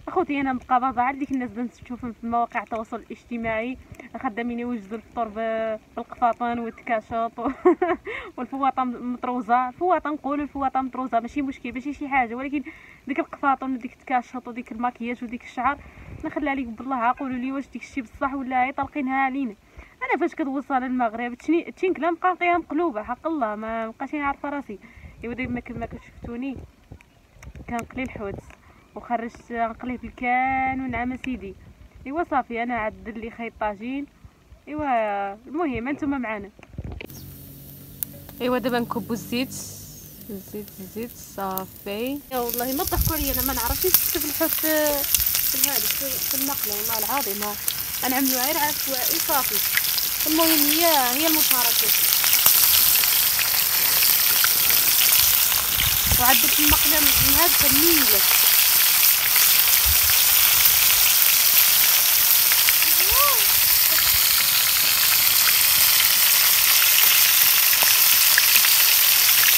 اخوتي انا مقابضه على ديك الناس بنشوفهم في مواقع التواصل الاجتماعي خدامين يوجدوا الفطور بالقفاطن والتكاشط والفواطه مطروزه. الفواطه نقولوا الفواطه مطروزه ماشي مشكل، ماشي شي حاجه، ولكن ديك القفاطن وديك التكاشط وديك الماكياج وديك الشعر نخليها لكم بالله. قولوا لي واش ديك الشيء بصح ولا هي طالقينها علينا. انا فاش كتوصل للمغرب تشينكلا نبقى نعطيها مقلوبه حق الله، ما بقاش عارفه راسي. ايوا دابا كما كتشفتوني كنقلي الحوت وخرجت نقليه في الكان ونعم سيدي. ايوا صافي انا عدل لي خيط طاجين. ايوا المهم انتم معنا. ايوا دابا نكبوا الزيت صافي. يا والله ما ضحكوا عليا، انا ما نعرفش نكتب الحوت في هذا في المقله والله العظيم. غنعملو غير عشوائي صافي. المهم هي المشاركه. وعدلت المقله من هذا التميله.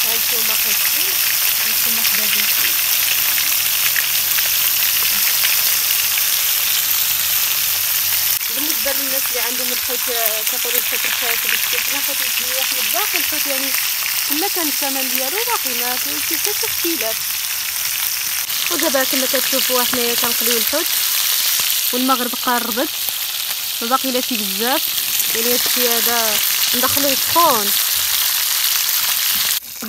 هانتوما خاصكم نتوما حدا بيتي. بالنسبه للناس اللي عندهم الحوت كيقولوا الحوت رخاص حنا حوت الدنيا احمد باقي الحوت يعني كما كان الثمن ديالو باقي ما كاينش حتى اختلاف. ودابا كما كتشوفوا حنايا كنقليو الحوت والمغرب قربت وباقي لا شي بزاف، يعني هادشي هذا ندخلوه سخون.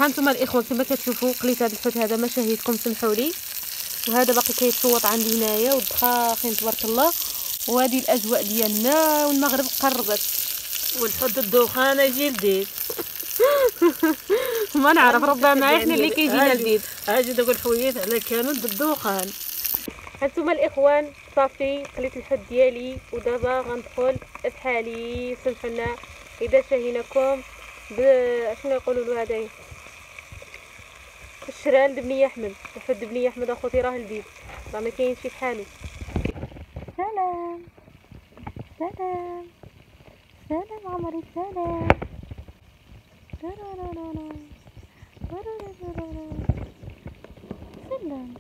هانتوما الاخوان كما كتشوفوا قليت هذا الحوت هذا مشاهدكم سمحوا لي، وهذا باقي كيتصوت عندي هنايا والدخاخين تبارك الله. وهذه الاجواء ديالنا والمغرب قربت والحوت الدخان يجي لذيذ. ما نعرف ربما احنا اللي كيجينا لذيذ. اجي دوك الحويات على كانوا بالدخان. هانتوما الاخوان صافي قليت الحوت ديالي ودابا غندخل افحالي. سمحونا اذا شاهيناكم شنو يقولوا له هذا الشرال دبني احمد. الحوت دبني احمد اخوتي راه لذيذ، راه ما كاينش شي بحالو. سلام سلام سلام عمري سلام. سلام.